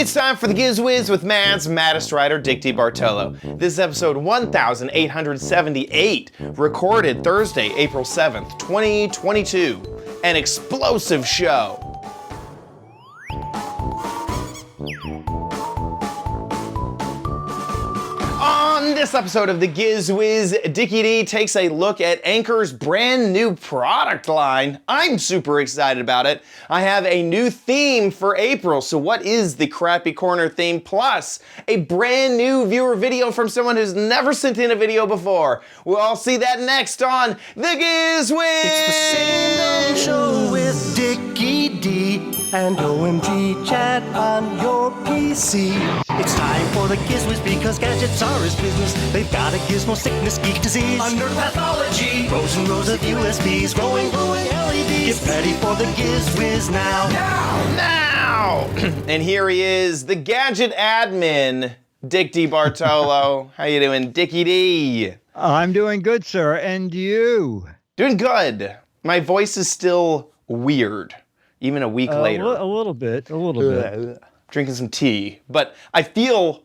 It's time for the Giz Wiz with Matt's maddest writer, Dick DeBartolo. This is episode 1878, recorded Thursday, April 7th, 2022. An explosive show. On this episode of the Giz Wiz, Dickie D takes a look at Anker's brand new product line. I'm super excited about it. I have a new theme for April. So what is the Crappy Corner theme? Plus, a brand new viewer video from someone who's never sent in a video before. We'll all see that next on the Giz Wiz. It's the Sing Show with Dickie D and OMG chat on your PC. It's time for the Giz Wiz because gadgets are his business. They've got a gizmo sickness, geek disease, under pathology, rows and rows of USBs, glowing LEDs. Get ready for the Giz Wiz now. And here he is, the gadget admin, Dick DeBartolo. How you doing, Dickie D? I'm doing good, sir. And you? Doing good. My voice is still weird, even a week later. A little bit. Drinking some tea. But I feel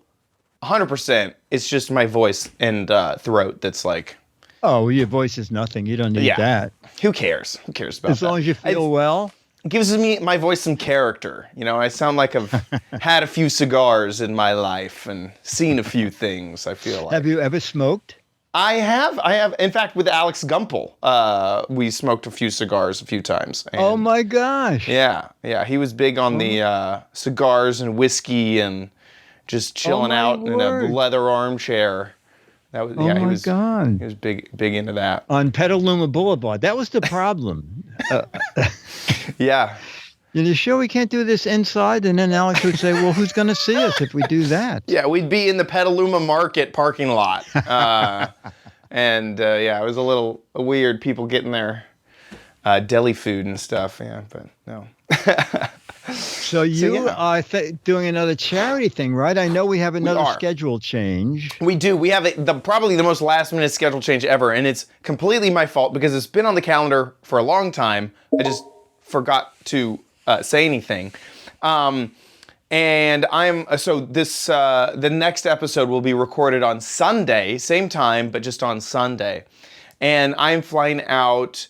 100% it's just my voice and throat that's like... Oh, your voice is nothing. You don't need that. Who cares? Who cares about that? As long as you feel well. It gives me my voice some character. You know, I sound like I've had a few cigars in my life and seen a few things, I feel like. Have you ever smoked? I have. In fact, with Alex Gumpel, we smoked a few cigars a few times. And oh my gosh. Yeah. He was big on the cigars and whiskey and just chilling out in a leather armchair. That was, he was big into that. On Petaluma Boulevard. That was the problem. Yeah. You sure we can't do this inside? And then Alex would say, well, who's going to see us if we do that? Yeah, we'd be in the Petaluma Market parking lot. It was a little weird, people getting their deli food and stuff. Yeah, but no. So you are doing another charity thing, right? I know we have another schedule change. We do. We have probably the most last-minute schedule change ever, and it's completely my fault because it's been on the calendar for a long time. I just forgot to say anything. The next episode will be recorded on Sunday, same time, but just on Sunday. And I'm flying out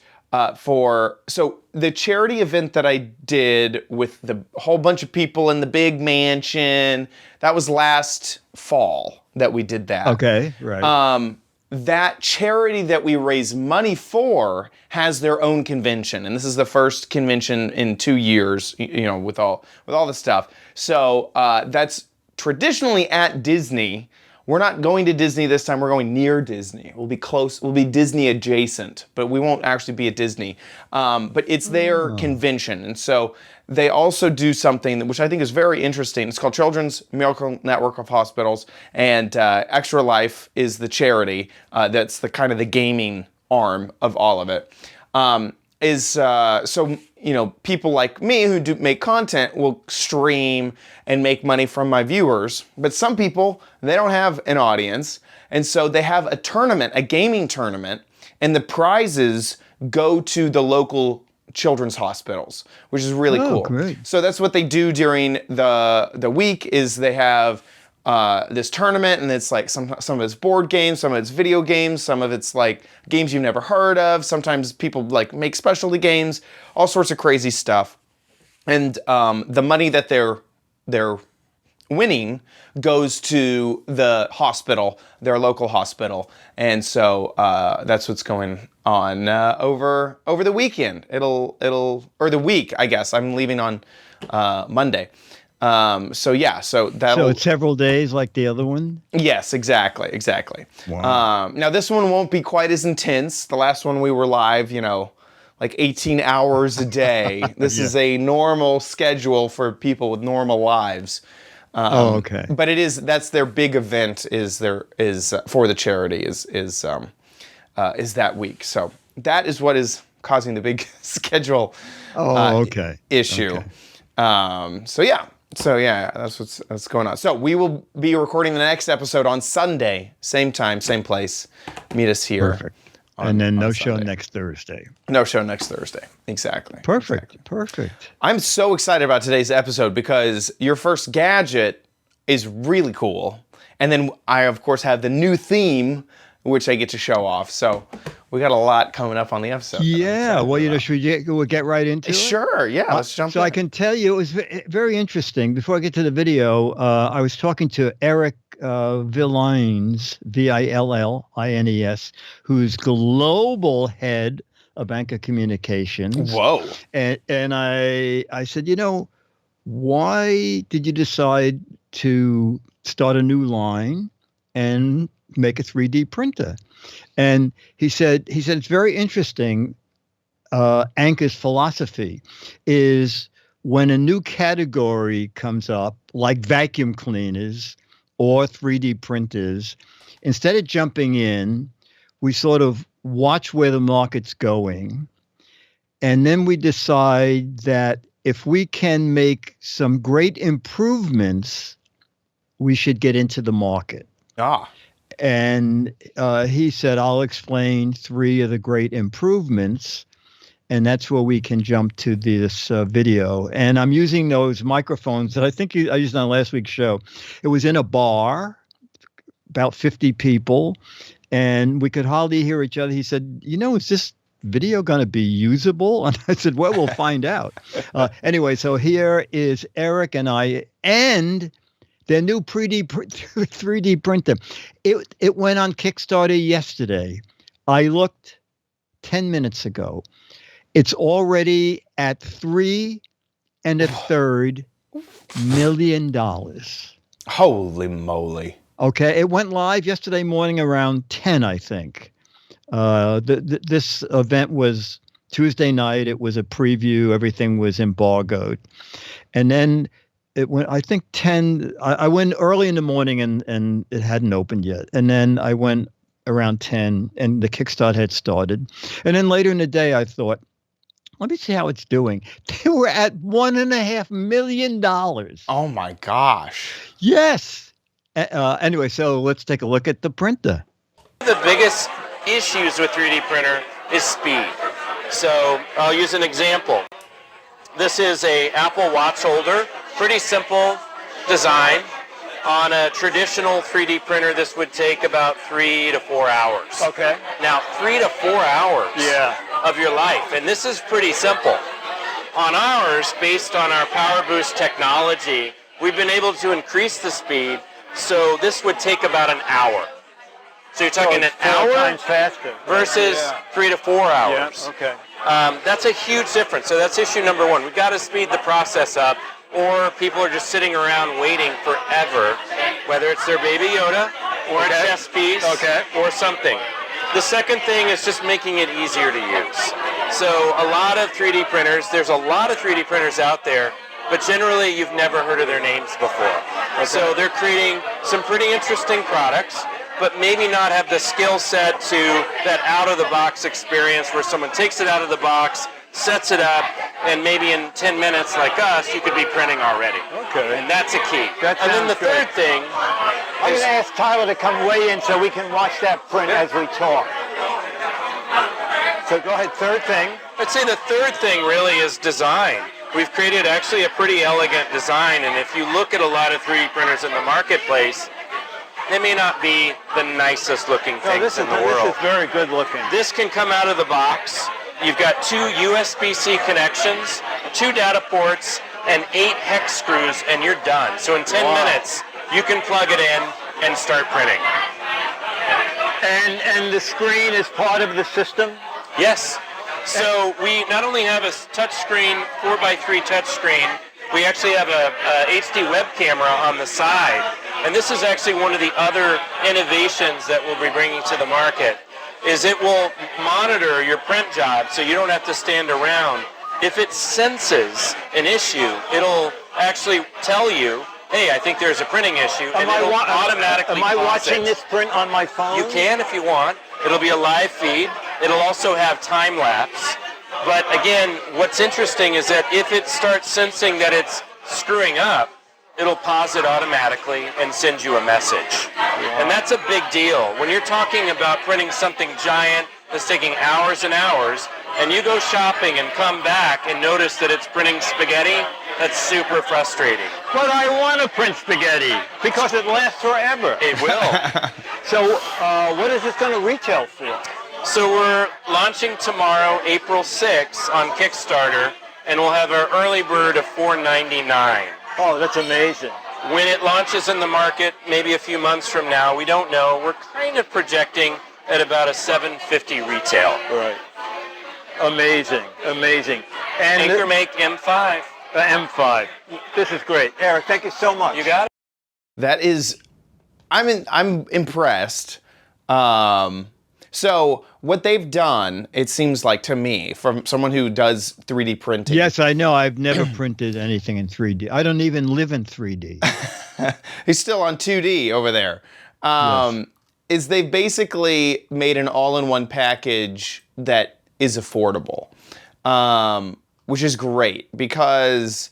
so the charity event that I did with the whole bunch of people in the big mansion, that was last fall that we did that. Okay, right. That charity that we raise money for has their own convention, and this is the first convention in 2 years, with all the stuff. So that's traditionally at Disney. We're not going to Disney this time. We're going near Disney. We'll be close. We'll be Disney adjacent, but we won't actually be at Disney. But it's their convention, and so they also do something which I think is very interesting. It's called Children's Miracle Network of Hospitals, and Extra Life is the charity. That's the kind of the gaming arm of all of it. People like me who do make content will stream and make money from my viewers, but some people, they don't have an audience, and so they have a tournament, a gaming tournament, and the prizes go to the local children's hospitals, which is really cool. Great. So that's what they do during the week is they have this tournament, and it's like some of it's board games, some of it's video games, some of it's like games you've never heard of. Sometimes people like make specialty games, all sorts of crazy stuff. And the money that they're winning goes to the hospital, their local hospital. And so that's what's going on over the weekend. Or the week, I guess. I'm leaving on Monday. So it's several days like the other one? Yes, exactly. Wow. Now this one won't be quite as intense. The last one we were live, like 18 hours a day. This is a normal schedule for people with normal lives. Okay. But that's their big event is for the charity is that week. So that is what is causing the big schedule issue. Okay. So that's what's going on. So we will be recording the next episode on Sunday, same time, same place. Meet us here. Perfect. And then no show next Thursday. No show next Thursday. Exactly. Perfect. Perfect. I'm so excited about today's episode because your first gadget is really cool. And then I, of course, have the new theme, which I get to show off. So we got a lot coming up on the episode. Yeah. Well, should we get right into it? Sure. Yeah. Let's jump in. So I can tell you it was very interesting. Before I get to the video, I was talking to Eric Villines, Villines, who's global head of Anker Communications. Whoa. And I said, why did you decide to start a new line and make a 3D printer? And he said it's very interesting. Anker's philosophy is when a new category comes up, like vacuum cleaners or 3D printers, instead of jumping in, we sort of watch where the market's going. And then we decide that if we can make some great improvements, we should get into the market. And he said, I'll explain 3 of the great improvements. And that's where we can jump to this video. And I'm using those microphones that I think I used on last week's show. It was in a bar, about 50 people, and we could hardly hear each other. He said, is this video going to be usable? And I said, well, we'll find out. Anyway, so here is Eric and I and their new 3D printer. It went on Kickstarter yesterday. I looked 10 minutes ago. It's already at $3.33 million. Holy moly. Okay, it went live yesterday morning around 10, I think. This event was Tuesday night. It was a preview. Everything was embargoed. And then it went, I think 10, I went early in the morning and it hadn't opened yet. And then I went around 10 and the Kickstarter had started. And then later in the day, I thought, let me see how it's doing. They were at $1.5 million. Oh my gosh. Yes. Anyway, so let's take a look at the printer. The biggest issues with 3D printer is speed. So I'll use an example. This is a Apple Watch holder, pretty simple design. On a traditional 3D printer, this would take about 3 to 4 hours. Okay. Now, 3 to 4 hours of your life, and this is pretty simple. On ours, based on our Power Boost technology, we've been able to increase the speed, so this would take about an hour. So you're talking an hour times faster versus 3 to 4 hours. Yeah, okay. That's a huge difference. So that's issue number 1. We've got to speed the process up, or people are just sitting around waiting forever, whether it's their Baby Yoda or a chess piece or something. The second thing is just making it easier to use. So a lot of 3D printers, there's a lot of 3D printers out there, but generally you've never heard of their names before. So they're creating some pretty interesting products, but maybe not have the skill set to that out-of-the-box experience where someone takes it out of the box, sets it up, and maybe in 10 minutes, like us, you could be printing already. Okay. And that's a key. That and then the sounds third good. thing I'm is... going to ask Tyler to come weigh in so we can watch that print as we talk. So go ahead, third thing. I'd say the third thing really is design. We've created actually a pretty elegant design, and if you look at a lot of 3D printers in the marketplace, they may not be the nicest looking things in the world. This is very good looking. This can come out of the box. You've got 2 USB-C connections, 2 data ports, and 8 hex screws, and you're done. So in 10 minutes, you can plug it in and start printing. And the screen is part of the system? Yes. So we not only have a touch screen, 4x3 touch screen, we actually have a HD web camera on the side. And this is actually one of the other innovations that we'll be bringing to the market, is it will monitor your print job so you don't have to stand around. If it senses an issue, it'll actually tell you, hey, I think there's a printing issue, and it'll automatically Am I watching it. this print on my phone? You can if you want. It'll be a live feed. It'll also have time lapse. But again, what's interesting is that if it starts sensing that it's screwing up, it'll pause it automatically and send you a message. And that's a big deal. When you're talking about printing something giant that's taking hours and hours, and you go shopping and come back and notice that it's printing spaghetti, that's super frustrating. But I want to print spaghetti because it lasts forever. It will. So what is this going to retail for? So we're launching tomorrow, April 6th, on Kickstarter, and we'll have our early bird of $4.99. Oh, that's amazing. When it launches in the market, maybe a few months from now, we don't know. We're kind of projecting at about a $7.50 retail. Right. Amazing, amazing. And Anker M5. M5. This is great. Eric, thank you so much. You got it? That is, I'm impressed. So what they've done, it seems like to me, from someone who does 3D printing. Yes, I know. I've never printed anything in 3D. I don't even live in 3D. He's still on 2D over there. Yes. Is they've basically made an all-in-one package that is affordable, which is great because,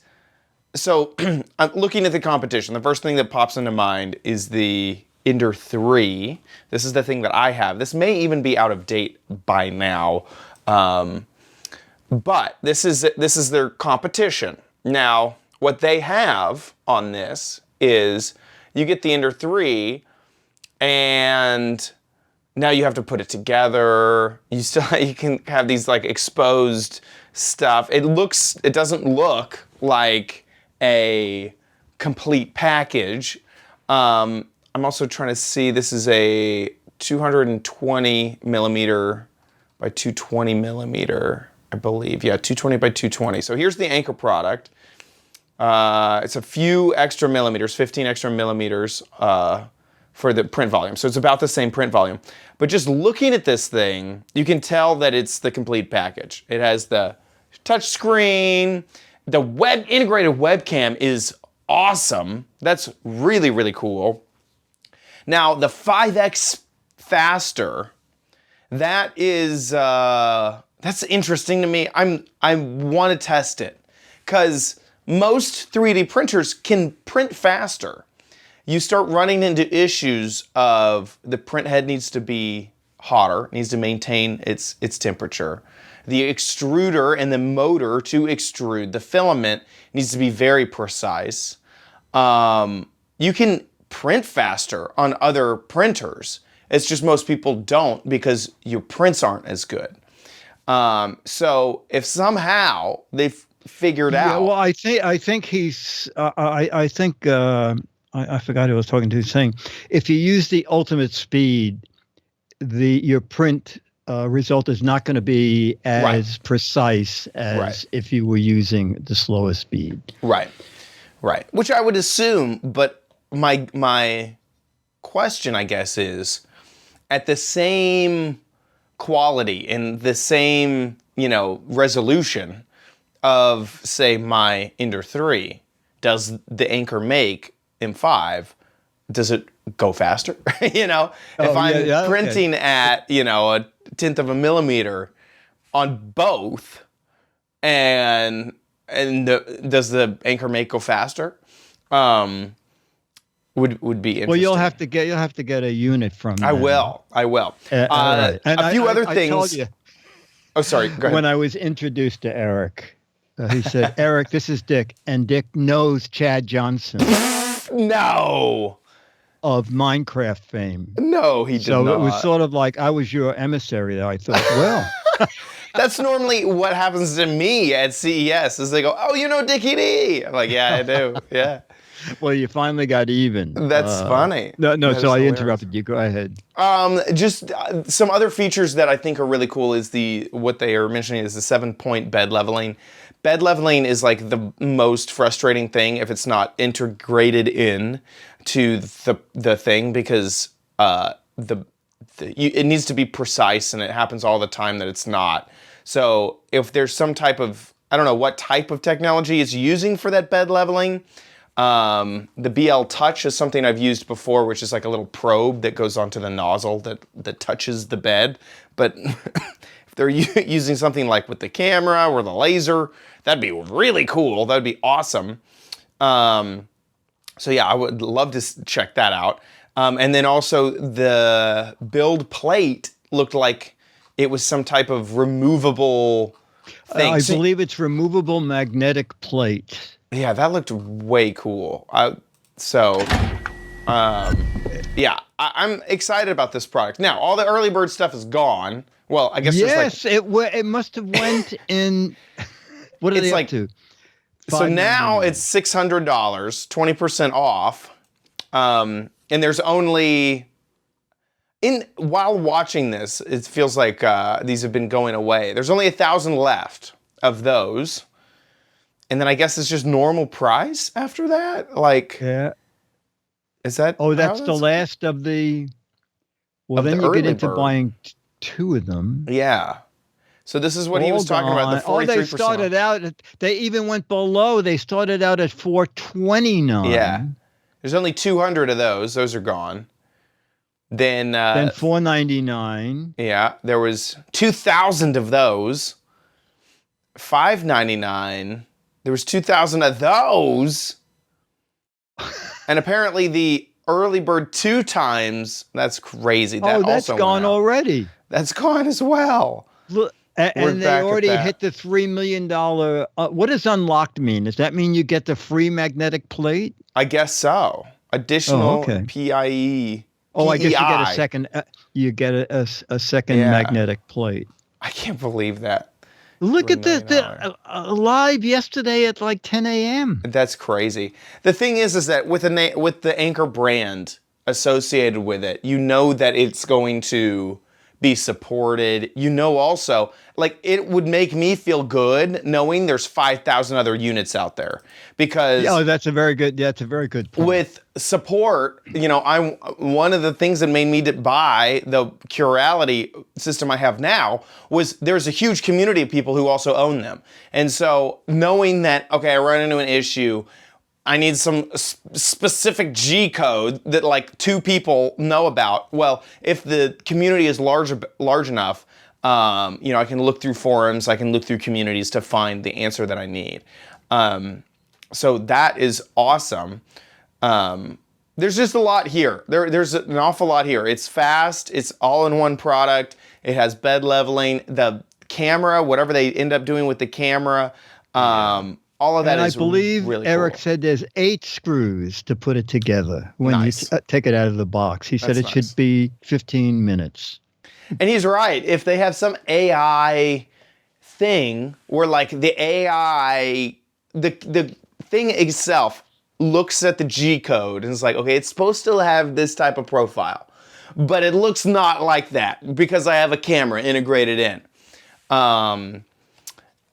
so I'm looking at the competition. The first thing that pops into mind is the Ender 3. This is the thing that I have. This may even be out of date by now, but this is their competition. Now, what they have on this is you get the Ender 3, and now you have to put it together. You can have these like exposed stuff. It doesn't look like a complete package. I'm also trying to see, this is a 220 millimeter by 220 millimeter, I believe. Yeah, 220 by 220. So here's the Anker product. It's a few extra millimeters, 15 extra millimeters for the print volume. So it's about the same print volume. But just looking at this thing, you can tell that it's the complete package. It has the touch screen. The integrated webcam is awesome. That's really, really cool. Now, the 5x faster, that is, that's interesting to me. I want to test it because most 3D printers can print faster. You start running into issues of the print head needs to be hotter, needs to maintain its temperature. The extruder and the motor to extrude the filament needs to be very precise. You can print faster on other printers. It's just most people don't because your prints aren't as good. So if somehow they've figured out. Well, I think he's. I think I forgot who I was talking to. Saying if you use the ultimate speed, your print result is not going to be as precise as if you were using the slowest speed. Right. Which I would assume, but my question, I guess, is at the same quality and the same, resolution of, say, my Ender 3, does the Anker M5, does it go faster? If I'm printing at, a tenth of a millimeter on both, and does the Anker make go faster? Would be interesting. Well, you'll have to get a unit from them. I will. Right. A few other things. I told you, oh, sorry. Go ahead. when I was introduced to Eric, he said, "Eric, this is Dick," and Dick knows Chad Johnson No. of Minecraft fame. No, he did not. So it was sort of like I was your emissary there. I thought, well. That's normally what happens to me at CES is they go, "Oh, you know Dickie D." I'm like, "Yeah, I do." Yeah. Well, you finally got even. That's funny. No, That so I hilarious. interrupted you. Go ahead. Just some other features that I think are really cool is what they are mentioning is the 7-point bed leveling. Bed leveling is like the most frustrating thing if it's not integrated in to the thing because it needs to be precise and it happens all the time that it's not. So if there's some type of, I don't know what type of technology it's using for that bed leveling. The BL Touch is something I've used before, which is like a little probe that goes onto the nozzle that touches the bed. But if they're using something like with the camera or the laser, that'd be really cool. That'd be awesome. So yeah, I would love to check that out. And then also the build plate looked like it was some type of removable thing. I believe it's removable magnetic plate. Yeah, that looked way cool. Yeah, I'm excited about this product. Now, all the early bird stuff is gone. Well, I guess yes, it must have went in. What are they up to? So now it's $600, 20% off, and there's only. While watching this, it feels like these have been going away. There's only 1,000 left of those, and then I guess it's just normal price after that. Like, yeah, is that? Oh, that's the last of the. Well, then you get into buying 2 of them. Yeah. So this is what he was talking about. The 43%. They started out. They even went below. They started out at $429. Yeah. There's only 200 of those. Those are gone. Then $499. Yeah, there was 2,000 of those. $599. There was 2,000 of those. And apparently the early bird 2 times, that's crazy. That that's also gone already. That's gone as well. Look, and they already hit the $3 million. What does unlocked mean? Does that mean you get the free magnetic plate? I guess so. Additional PIE. Oh, I guess you get a second. You get a second magnetic plate. I can't believe that. Look at the live yesterday at like 10 a.m. That's crazy. The thing is that with the Anker brand associated with it, you know that it's going to be supported. You know, also, like, it would make me feel good knowing there's 5,000 other units out there, because that's a very good point. With support, you know, one of the things that made me buy the Curality system I have now was there's a huge community of people who also own them. And so knowing that, okay, I run into an issue, I need some specific G code that like 2 people know about. Well, if the community is large enough, you know, I can look through forums, I can look through communities to find the answer that I need. So that is awesome. There's just a lot here. There's an awful lot here. It's fast. It's all in one product. It has bed leveling. The camera, whatever they end up doing with the camera, all of that is really cool. I believe Eric said there's 8 screws to put it together when you take it out of the box. He said it should be 15 minutes. And he's right. If they have some AI thing where like the AI, the thing itself looks at the G code and is like, okay, it's supposed to have this type of profile, but it looks not like that because I have a camera integrated in.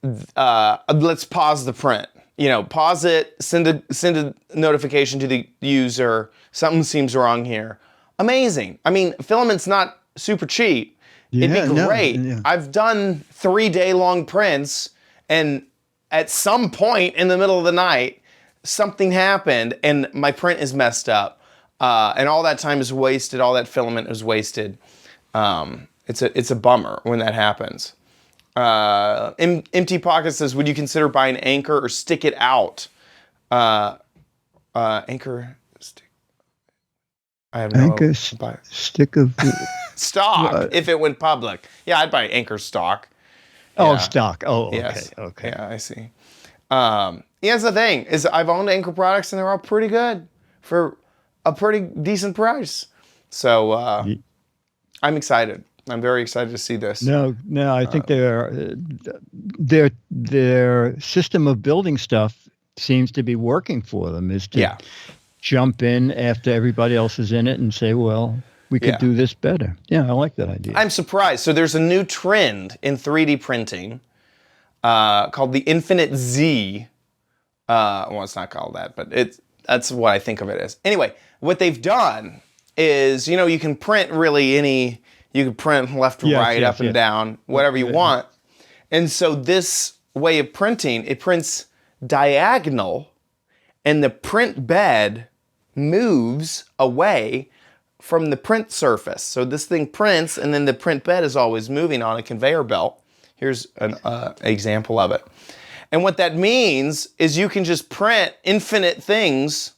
Let's pause the print. You know, pause it, send a notification to the user. Something seems wrong here. Amazing. I mean, filament's not super cheap. It'd be great. I've done 3-day-long prints, and at some point in the middle of the night, something happened, and my print is messed up, and all that time is wasted. All that filament is wasted. It's a bummer when that happens. Empty Pocket says, would you consider buying Anker or stick it out? Anker stick. I have no Anker stick of stock if it went public. Yeah, I'd buy Anker stock. Oh, stock. Oh, okay. Yes. Okay. Yeah, I see. Here's the thing: is I've owned Anker products and they're all pretty good for a pretty decent price. So I'm excited. I'm very excited to see this. No, I think their system of building stuff seems to be working for them. Is to jump in after everybody else is in it and say, well, we could do this better. Yeah, I like that idea. I'm surprised. So there's a new trend in 3D printing called the Infinite Z. Well, it's not called that, but that's what I think of it as. Anyway, what they've done is, you know, you can print you can print left to right, up and down, whatever you want. And so this way of printing, it prints diagonal, and the print bed moves away from the print surface. So this thing prints, and then the print bed is always moving on a conveyor belt. Here's an example of it. And what that means is you can just print infinite things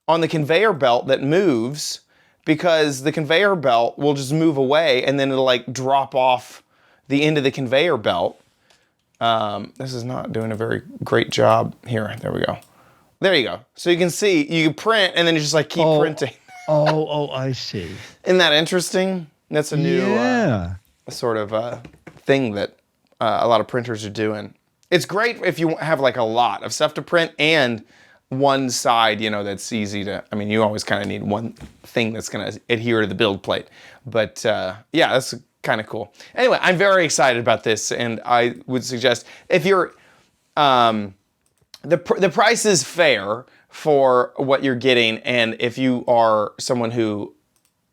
on the conveyor belt that moves because the conveyor belt will just move away and then it'll like drop off the end of the conveyor belt. This is not doing a very great job here. There we go. There you go. So you can see, you can print and then you just like keep printing. I see. Isn't that interesting? That's a new sort of thing that a lot of printers are doing. It's great if you have like a lot of stuff to print and one side, you know, that's easy to, I mean, you always kind of need one thing that's going to adhere to the build plate. But yeah, that's kind of cool. Anyway, I'm very excited about this, and I would suggest if you're, the price is fair for what you're getting, and if you are someone who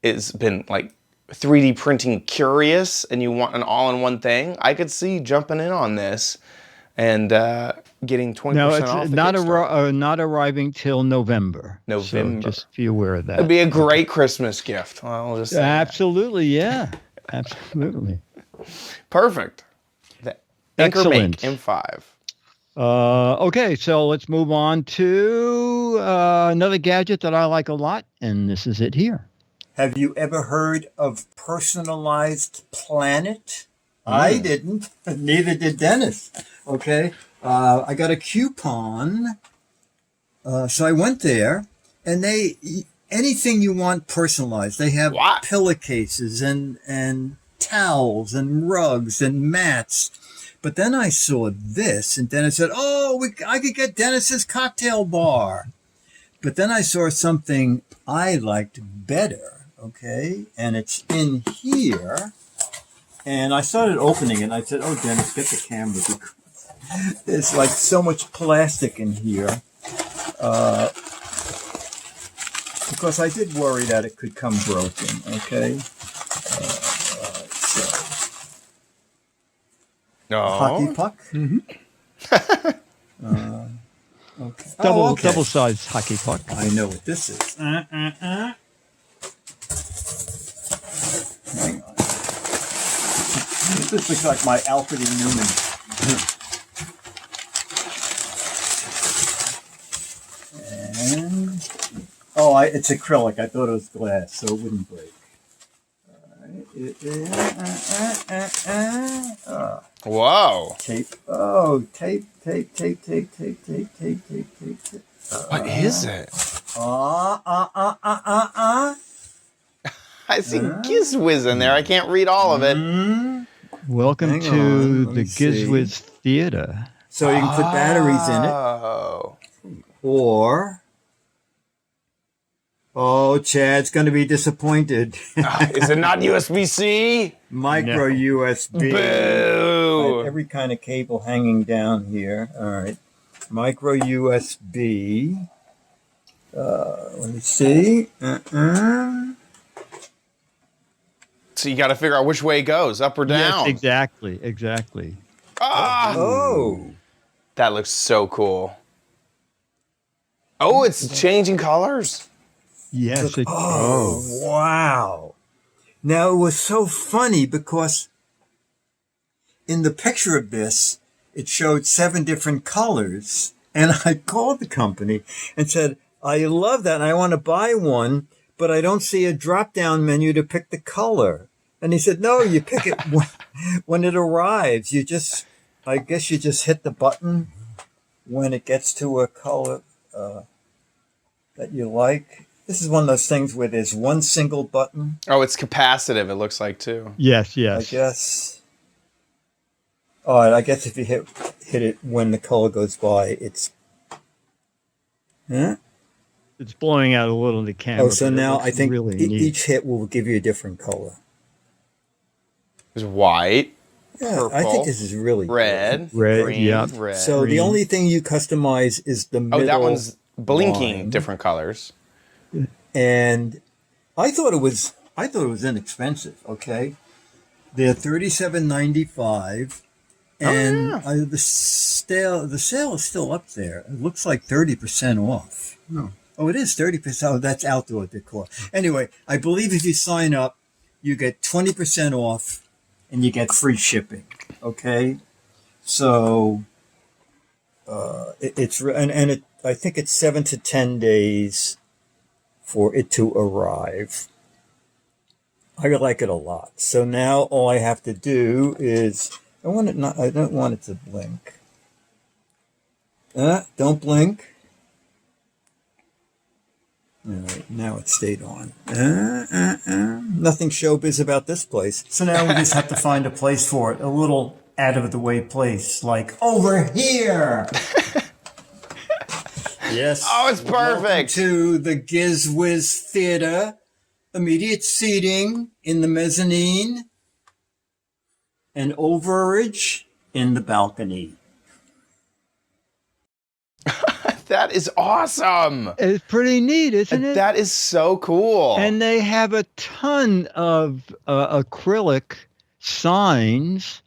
has been like 3D printing curious and you want an all-in-one thing, I could see jumping in on this and getting 20% off. No, it's not arriving till November. So just be aware of that. It'd be a great Christmas gift. I'll just say absolutely, yeah. Absolutely. Perfect. The Anker M5. Okay, so let's move on to another gadget that I like a lot, and this is it here. Have you ever heard of Personalized Planet? I didn't. Neither did Dennis. Okay. I got a coupon. So I went there, and anything you want personalized. They have pillowcases and towels and rugs and mats. But then I saw this, and Dennis said, I could get Dennis's cocktail bar. But then I saw something I liked better, okay? And it's in here. And I started opening it, and I said, Dennis, get the camera, because there's like so much plastic in here. Because I did worry that it could come broken, okay? Hockey puck? Mm-hmm. Okay. Double-sized hockey puck. I know what this is. Hang on. This looks like my Alfred E. Newman. And it's acrylic. I thought it was glass, so it wouldn't break. Whoa. Tape. Oh, tape. What is it? I see Giz Wiz in there. I can't read all of it. Welcome to the Giz Wiz Theater. So you can put batteries in it. Or... Chad's going to be disappointed. Is it not USB-C? Micro USB. Boo! Every kind of cable hanging down here. All right. Micro USB. Let me see. So you got to figure out which way it goes, up or down. Yes, exactly. That looks so cool. Oh, it's changing colors. Yes. Wow. Now, it was so funny because in the picture of this, it showed 7 different colors. And I called the company and said, I love that and I want to buy one, but I don't see a drop-down menu to pick the color. And he said, no, you pick it when it arrives. I guess you just hit the button when it gets to a color that you like. This is one of those things where there's one single button. Oh, it's capacitive, it looks like, too. Yes. I guess. All right, I guess if you hit it when the color goes by, it's... Huh? It's blowing out a little in the camera. Oh, so now I think really each hit will give you a different color. There's white, purple, I think this is really red, red, green, yeah. red. So green. The only thing you customize is the middle. Oh, that one's blinking line. different colors. And I thought it was inexpensive. Okay, they're $37.95, and the sale is still up there. It looks like 30% off. No. Oh, it is 30%. Oh, that's outdoor decor. Anyway, I believe if you sign up, you get 20% off, and you get free shipping. Okay, so I think it's 7 to 10 days for it to arrive. I like it a lot. So now all I have to do is, I don't want it to blink. Don't blink. All right, now it stayed on. Nothing showbiz about this place. So now we just have to find a place for it, a little out of the way place, like over here. Yes. Oh, it's Welcome perfect. to the Giz Wiz Theater. Immediate seating in the mezzanine and overage in the balcony. That is awesome. It's pretty neat, isn't it? That is so cool. And they have a ton of acrylic signs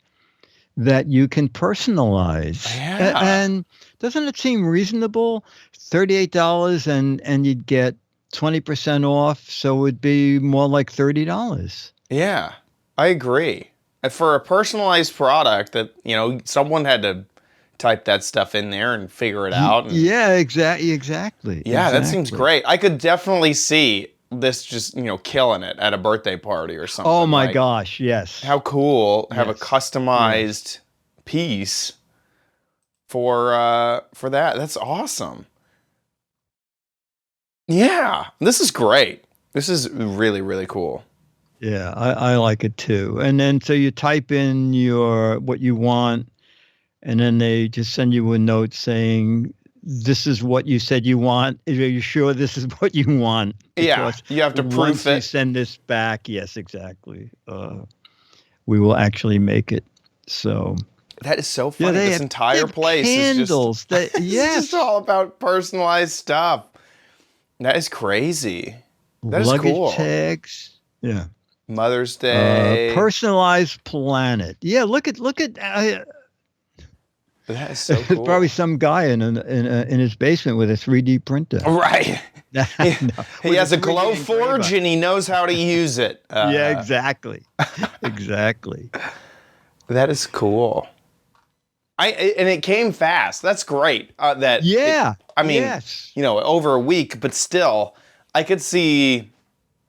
that you can personalize. Yeah. And doesn't it seem reasonable? $38 and you'd get 20% off, so it would be more like $30. Yeah, I agree. And for a personalized product that, someone had to type that stuff in there and figure it out. And, Yeah, exactly. yeah, that seems Exactly. great. I could definitely see this just, killing it at a birthday party or something. Oh my Like, gosh, yes. how cool have a Yes. customized piece for that. That's awesome. Yeah, this is great. This is really, really cool. Yeah, I like it too. And then so you type in what you want, and then they just send you a note saying, "This is what you said you want. Are you sure this is what you want?" Yeah, Because you have to proof once you it. send this back, yes, exactly. We will actually make it. So That is so yeah, funny. they This have, entire have place is just candles. It's Yes, just all about personalized stuff. That is crazy. That is luggage cool. tags. Yeah. Mother's Day. Personalized planet. Yeah, look at That is so there's cool. probably some guy in his basement with a 3D printer. Right. No, He with has a 3D glow engraver. forge and he knows how to use it. Yeah, exactly. Exactly. That is cool. And it came fast. That's great. Yeah. I mean, yes. over a week, but still, I could see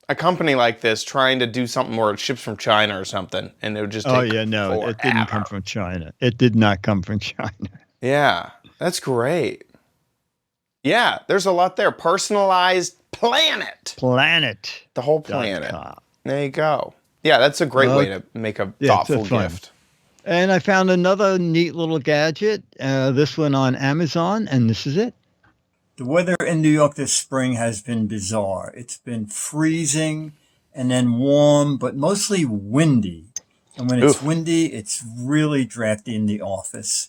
a company like this trying to do something where it ships from China or something, and it would just take Oh yeah, no, it didn't come forever. from China. It did not come from China. Yeah, that's great. Yeah, there's a lot there. Personalized planet. Planet. The whole planet. .com. There you go. Yeah, that's a great way to make a Yeah, thoughtful it's fun. gift. And I found another neat little gadget. This one on Amazon, and this is it. The weather in New York this spring has been bizarre. It's been freezing and then warm, but mostly windy. And when it's Oof. windy, it's really drafty in the office.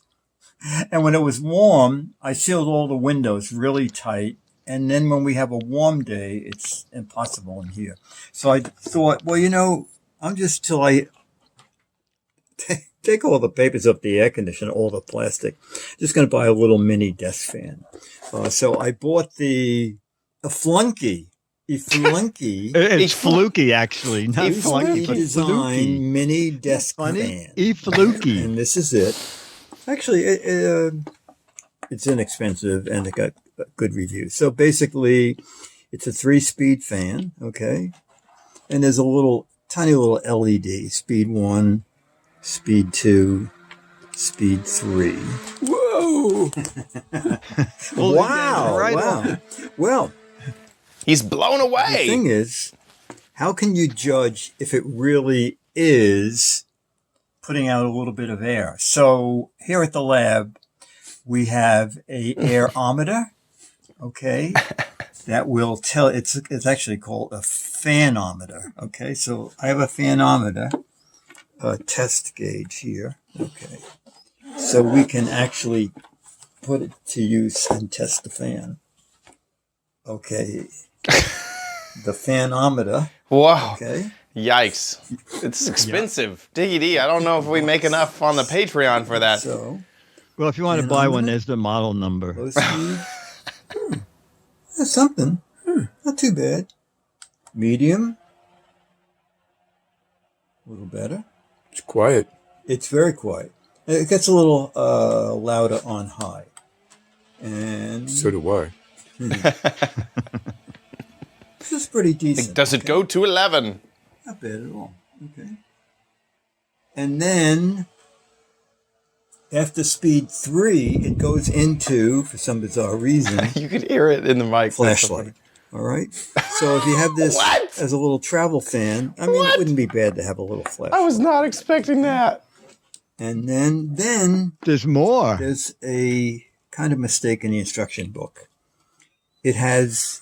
And when it was warm, I sealed all the windows really tight. And then when we have a warm day, it's impossible in here. So I thought, well, I'm just till I take all the papers off the air conditioner, all the plastic. Just going to buy a little mini desk fan. So I bought a flunky. It's Each fluky, actually. Not Each flunky, fluky but design fluky. mini desk Funny. fan. Fluky. And this is it. Actually, it's inexpensive and it got good reviews. So basically, it's a 3-speed fan, okay? And there's a tiny little LED, speed 1, speed 2, speed 3. Whoa! Well, Wow! right Wow! on. Well, He's blown the away. thing is, how can you judge if it really is putting out a little bit of air? So here at the lab, we have a airometer, okay? That will tell, it's actually called a fanometer, okay? So I have a fanometer, a test gauge here, okay? So we can actually put it to use and test the fan. Okay. The fanometer, Whoa. okay? Yikes. It's expensive. Diggity. I don't know if we make enough on the Patreon for that. So, Well, if you want to buy one, there's the model number. low speed. That's something. Not too bad. Medium. A little better. It's quiet. It's very quiet. It gets a little louder on high. And So do I. this is pretty decent. Does it go to 11? Not bad at all. Okay. And then after speed 3, it goes into, for some bizarre reason, You could hear it in the mic. flashlight. All right. So if you have this What? as a little travel fan, I mean, it wouldn't be bad to have a little flashlight. I was not expecting that. And then There's more. there's a kind of mistake in the instruction book. It has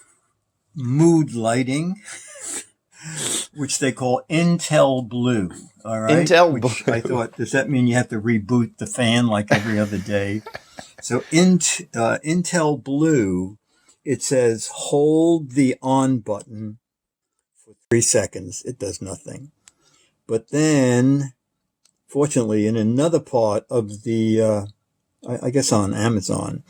mood lighting, which they call Intel Blue. All right. Intel Which Blue. I thought, does that mean you have to reboot the fan like every other day? So Intel Blue, it says hold the on button for 3 seconds. It does nothing. But then, fortunately, in another part of the, I guess on Amazon,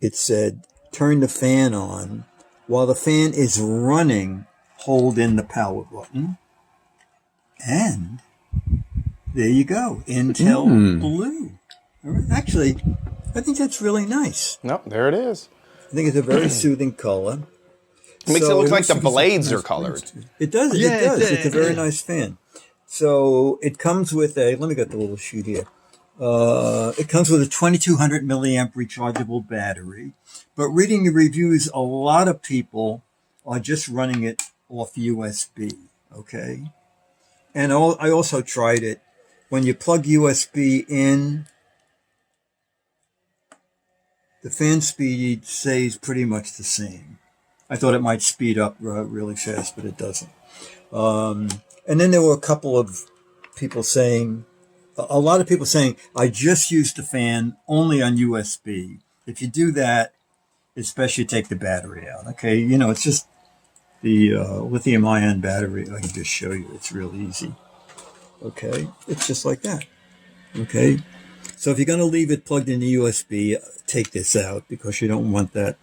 it said turn the fan on. While the fan is running, hold in the power button. And there you go, Intel Blue. All right. Actually, I think that's really nice. Nope, there it is. I think it's a very soothing color. It makes it look like the here's some blades nice are colored. blades. It does. Yeah, it does. it- It's a very nice fan. So it comes with a. Let me get the little sheet here. It comes with a 2200 milliamp rechargeable battery. But reading the reviews, a lot of people are just running it off USB. Okay. And I also tried it. When you plug USB in, the fan speed stays pretty much the same. I thought it might speed up really fast, but it doesn't. And then there were a couple of people saying, a lot of people saying, I just used the fan only on USB. If you do that, it's best you take the battery out. Okay, you know, it's just the lithium ion battery. I can just show you. It's real easy. Okay, it's just like that. Okay, so if you're going to leave it plugged into USB, take this out because you don't want that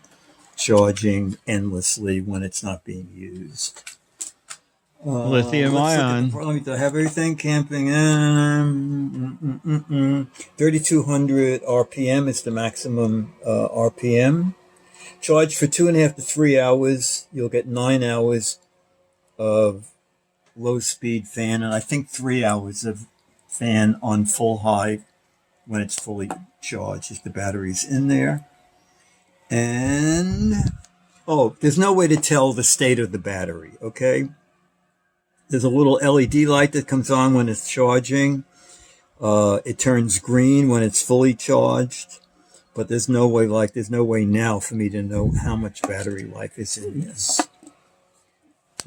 charging endlessly when it's not being used. Lithium Let's look at ion. let me have everything camping. 3,200 RPM is the maximum RPM. Charge for 2.5 to 3 hours. You'll get 9 hours of low speed fan, and I think 3 hours of fan on full high when it's fully charged if the battery's in there. And there's no way to tell the state of the battery. Okay. There's a little LED light that comes on when it's charging. It turns green when it's fully charged, but there's no way now for me to know how much battery life is in this.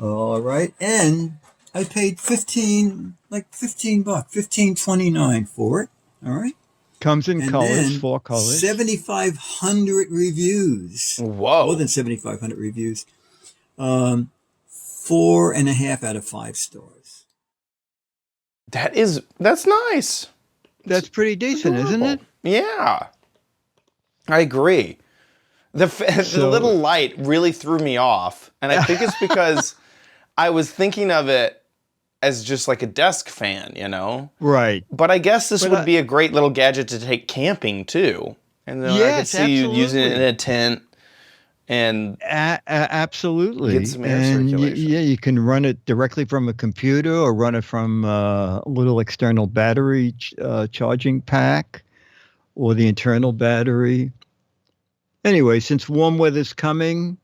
All right. And I paid $15, $15.29 for it. All right. Comes in And colors, then 4 colors. 7,500 reviews. Whoa. More than 7,500 reviews. 4.5 out of 5 stars. That's nice. That's pretty decent, isn't it? Yeah. I agree. The little light really threw me off. And I think it's because I was thinking of it as just like a desk fan, you know? Right. But I guess this But would be a great little gadget to take camping too. And then I could Yes, see you using it in absolutely. a tent and Absolutely. Get some air And circulation. yeah, you can run it directly from a computer or run it from a little external battery charging pack or the internal battery. Anyway, since warm weather's coming,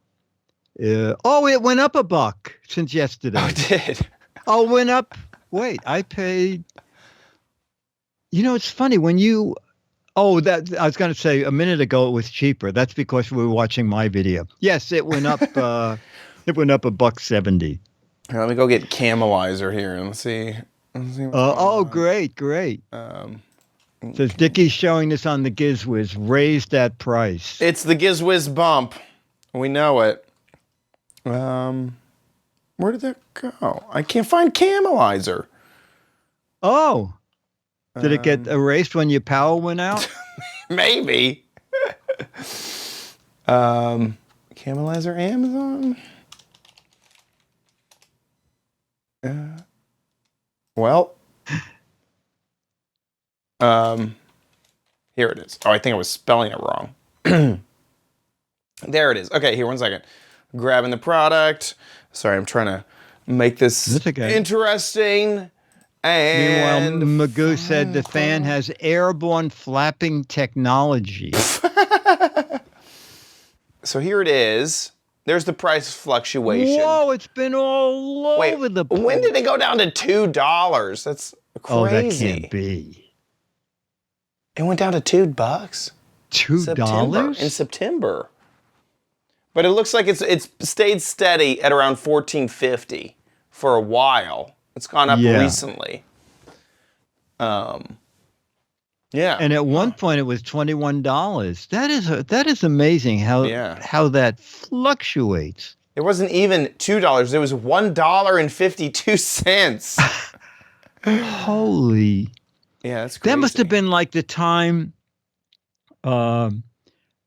it went up $1 since yesterday. I did. Oh, went up. Wait, I paid. You know, it's funny when you. Oh, that I was going to say a minute ago it was cheaper. That's because we were watching my video. Yes, it went up. It went up $1.70. Here, let me go get Camelizer here and let's see. Let's see what's going on. Great. Says Dickie's showing this on the Giz Wiz. Raise that price. It's the Giz Wiz bump. We know it. Where did that go? I can't find Camelizer. Oh, did it get erased when your power went out? Maybe. Camelizer Amazon. Well. Here it is. Oh, I think I was spelling it wrong. There it is. Okay, here, 1 second. Grabbing the product. Sorry, I'm trying to make this That's okay. interesting. And Meanwhile, Magoo said the fan has airborne flapping technology. so here it is. There's the price fluctuation. Whoa, it's been all over the place. When did it go down to $2? That's crazy. Oh, that can't be. It went down to $2. $2? In September. But it looks like it's stayed steady at around $14.50 for a while. It's gone up recently. Yeah. And at one point it was $21. That is amazing how that fluctuates. It wasn't even $2. It was $1.52. Holy. Yeah, that's crazy. That must have been like the time I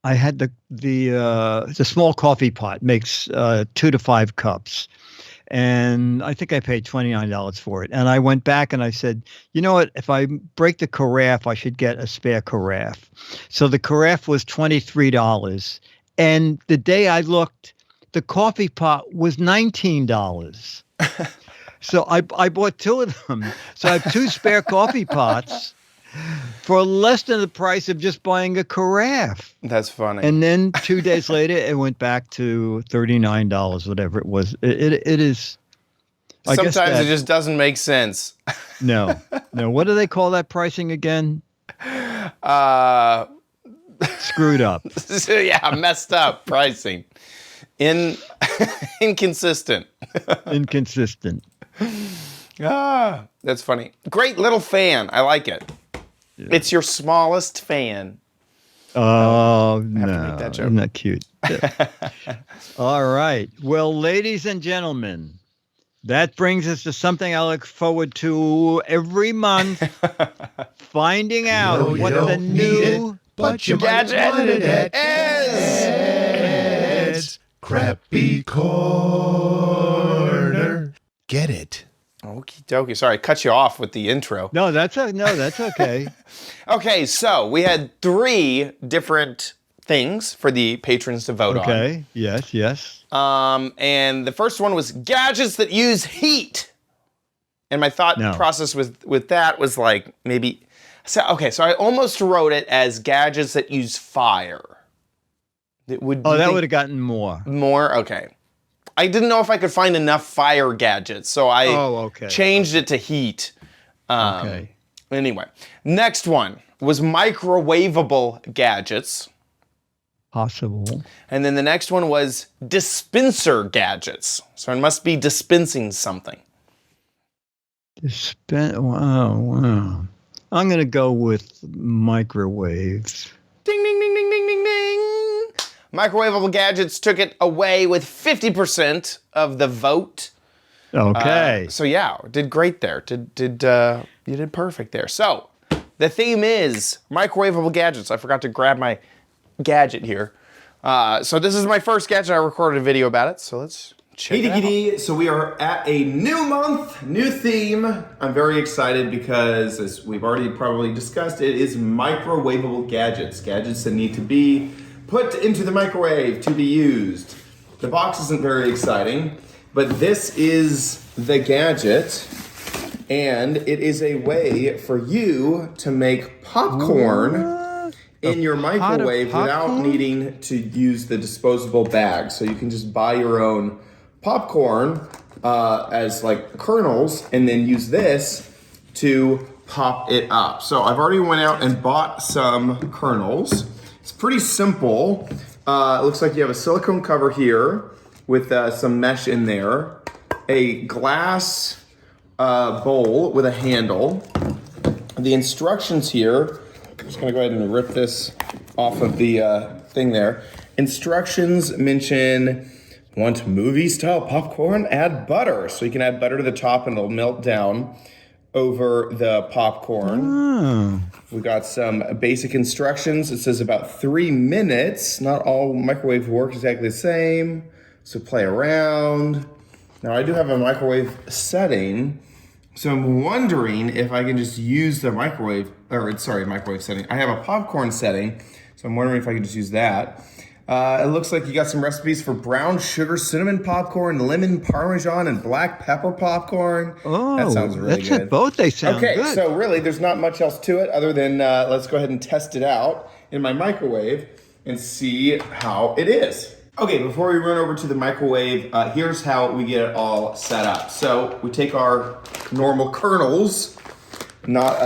had the small coffee pot makes 2 to 5 cups. And I think I paid $29 for it. And I went back and I said, you know what? If I break the carafe, I should get a spare carafe. So the carafe was $23. And the day I looked, the coffee pot was $19. So I bought 2 of them. So I have 2 spare coffee pots for less than the price of just buying a carafe. That's funny. And then 2 days later, it went back to $39, whatever it was. It is. Sometimes it just doesn't make sense. No. What do they call that pricing again? Screwed up. Yeah, messed up pricing. Inconsistent. Inconsistent. That's funny. Great little fan. I like it. Yeah. It's your smallest fan. Oh, no. I have to make that joke. Isn't that cute? Yeah. All right. Well, ladies and gentlemen, that brings us to something I look forward to every month. Finding out what the new gadget is. Crappy Corner. Get it. Okie dokie. Sorry, I cut you off with the intro. No, that's okay. Okay, so we had 3 different things for the patrons to vote on. Okay, yes. And the first one was gadgets that use heat. And my thought process with that was like maybe... So I almost wrote it as gadgets that use fire. That would have gotten more. More? Okay. I didn't know if I could find enough fire gadgets, so I changed it to heat. Okay. Anyway, next one was microwavable gadgets. Possible. And then the next one was dispenser gadgets. So it must be dispensing something. Wow. I'm going to go with microwaves. Ding, ding, ding, ding, ding, ding, ding. Microwavable gadgets took it away with 50% of the vote. Okay. So yeah, did great there. You did perfect there. So the theme is microwavable gadgets. I forgot to grab my gadget here. So this is my first gadget. I recorded a video about it. So let's check it out. So we are at a new month, new theme. I'm very excited because, as we've already probably discussed, it is microwavable gadgets. Gadgets that need to be put into the microwave to be used. The box isn't very exciting, but this is the gadget, and it is a way for you to make popcorn in your microwave without needing to use the disposable bag. So you can just buy your own popcorn as like kernels, and then use this to pop it up. So I've already went out and bought some kernels. It's pretty simple. It looks like you have a silicone cover here with some mesh in there, a glass bowl with a handle. The instructions here, I'm just gonna go ahead and rip this off of the thing there. Instructions mention, want movie style popcorn? Add butter. So you can add butter to the top and it'll melt down over the popcorn. We got some basic instructions. It says about 3 minutes. Not all microwave works exactly the same, so play around. Now I do have a microwave setting, so I'm wondering if I can just use the microwave setting. I have a popcorn setting, so I'm wondering if I can just use that. It looks like you got some recipes for brown sugar cinnamon popcorn, lemon parmesan, and black pepper popcorn. Oh, that sounds really that's good. it. Both they sound okay, good. so really, there's not much else to it other than let's go ahead and test it out in my microwave and see how it is. Okay, before we run over to the microwave, here's how we get it all set up. So we take our normal kernels, not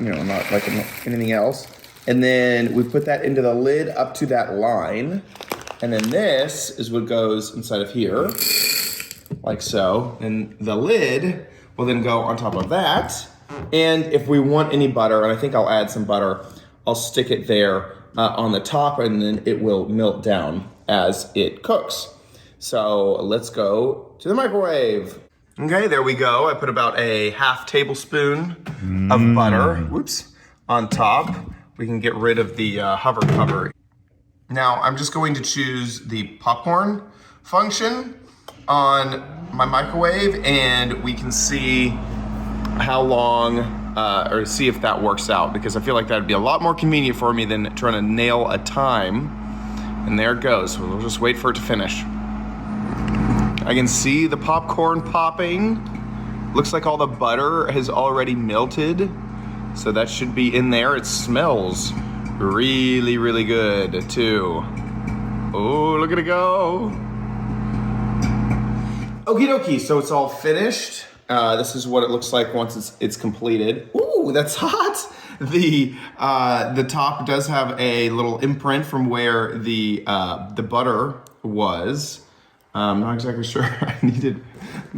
not like anything else. And then we put that into the lid up to that line. And then this is what goes inside of here, like so. And the lid will then go on top of that. And if we want any butter, and I think I'll add some butter, I'll stick it there on the top, and then it will melt down as it cooks. So let's go to the microwave. Okay, there we go. I put about a half tablespoon of butter, on top. We can get rid of the hover cover. Now I'm just going to choose the popcorn function on my microwave, and we can see how long, or see if that works out, because I feel like that would be a lot more convenient for me than trying to nail a time. And there it goes. We'll just wait for it to finish. I can see the popcorn popping. Looks like all the butter has already melted. So that should be in there. It smells really, really good too. Oh, look at it go. Okie dokie, so it's all finished. This is what it looks like once it's completed. Ooh, that's hot. The top does have a little imprint from where the butter was. I'm not exactly sure. I'm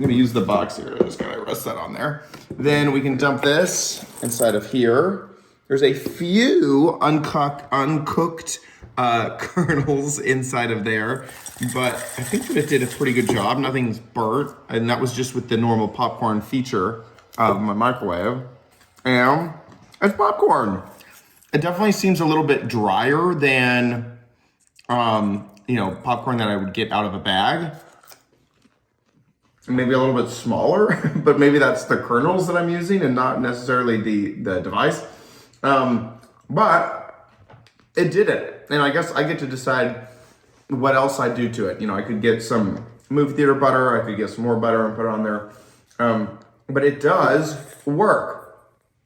gonna use the box here. I'm just gonna rest that on there. Then we can dump this inside of here. There's a few uncooked kernels inside of there, but I think that it did a pretty good job. Nothing's burnt, and that was just with the normal popcorn feature of my microwave. And it's popcorn. It definitely seems a little bit drier than popcorn that I would get out of a bag. Maybe a little bit smaller, but maybe that's the kernels that I'm using and not necessarily the device. But it did it. And I guess I get to decide what else I do to it. I could get some movie theater butter, I could get some more butter and put it on there. But it does work.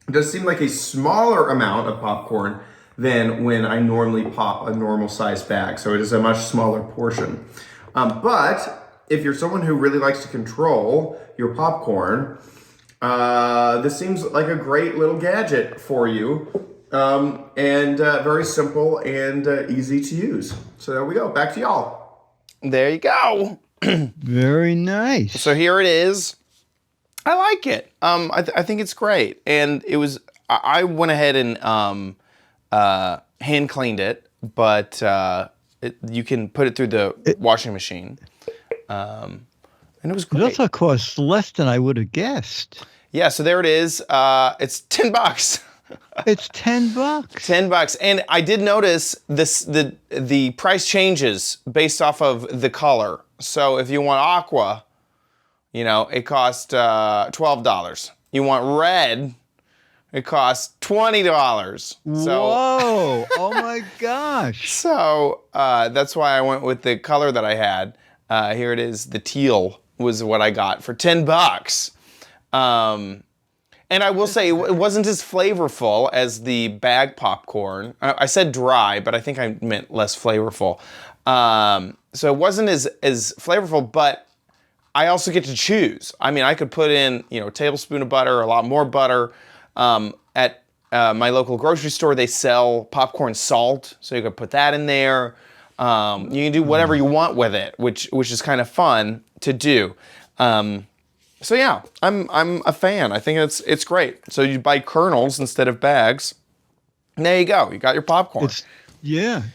It does seem like a smaller amount of popcorn than when I normally pop a normal size bag. So it is a much smaller portion. But if you're someone who really likes to control your popcorn, this seems like a great little gadget for you. And very simple and easy to use. So there we go. Back to y'all. There you go. Very nice. So here it is. I like it. I think it's great. And it was, I went ahead and hand cleaned it, but you can put it through the washing machine. And it was great. It also costs less than I would have guessed. Yeah, so there it is. It's $10. It's $10. $10, and I did notice this. The price changes based off of the color. So if you want aqua, it costs $12. You want red, it costs $20. So, whoa! Oh my gosh! So that's why I went with the color that I had. Here it is. The teal was what I got for $10. And I will say, it wasn't as flavorful as the bag popcorn. I said dry, but I think I meant less flavorful. So it wasn't as flavorful, but I also get to choose. I mean, I could put in, a tablespoon of butter, a lot more butter. At my local grocery store, they sell popcorn salt, so you could put that in there. You can do whatever you want with it, which is kind of fun to do. So yeah, I'm a fan. I think it's great. So you buy kernels instead of bags. And there you go. You got your popcorn. It's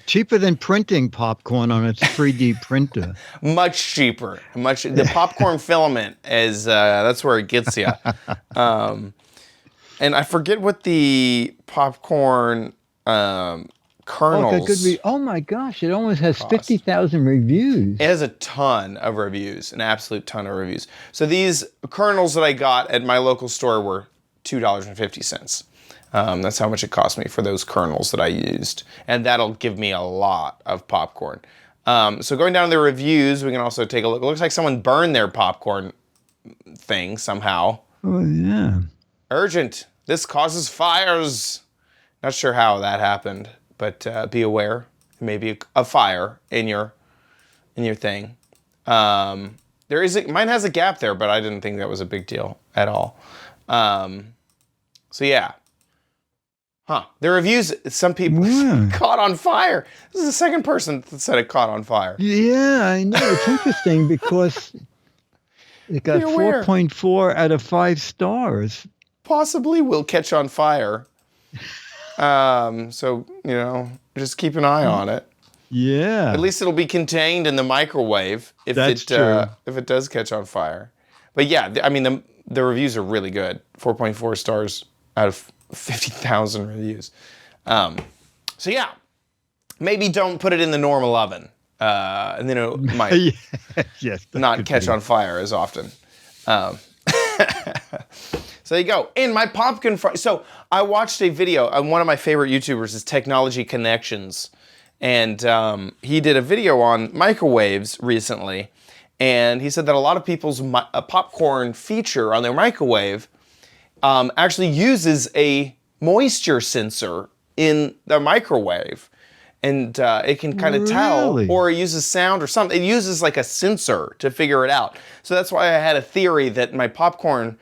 cheaper than printing popcorn on its 3D printer. Much cheaper. The popcorn filament is that's where it gets you. And I forget what the popcorn kernels. Oh my gosh! It almost has 50,000 reviews. It has a ton of reviews, an absolute ton of reviews. So these kernels that I got at my local store were $2.50. That's how much it cost me for those kernels that I used. And that'll give me a lot of popcorn. So going down to the reviews, we can also take a look. It looks like someone burned their popcorn thing somehow. Oh, yeah. Urgent. This causes fires. Not sure how that happened, but be aware. There may be a fire in your thing. There is mine has a gap there, but I didn't think that was a big deal at all. So yeah. Huh. The reviews, some people caught on fire. This is the second person that said it caught on fire. Yeah, I know. It's interesting because it got 4.4 out of 5 stars. Possibly will catch on fire. So, just keep an eye on it. Yeah. At least it'll be contained in the microwave if it does catch on fire. But yeah, I mean, the reviews are really good. 4.4 stars out of 50,000 reviews. So yeah, maybe don't put it in the normal oven. And then it might not catch on fire as often. So there you go. In my popcorn fry. So I watched a video. One of my favorite YouTubers is Technology Connections. And he did a video on microwaves recently. And he said that a lot of people's popcorn feature on their microwave actually uses a moisture sensor in the microwave. And it can kind of tell, or it uses sound or something. It uses like a sensor to figure it out. So that's why I had a theory that my popcorn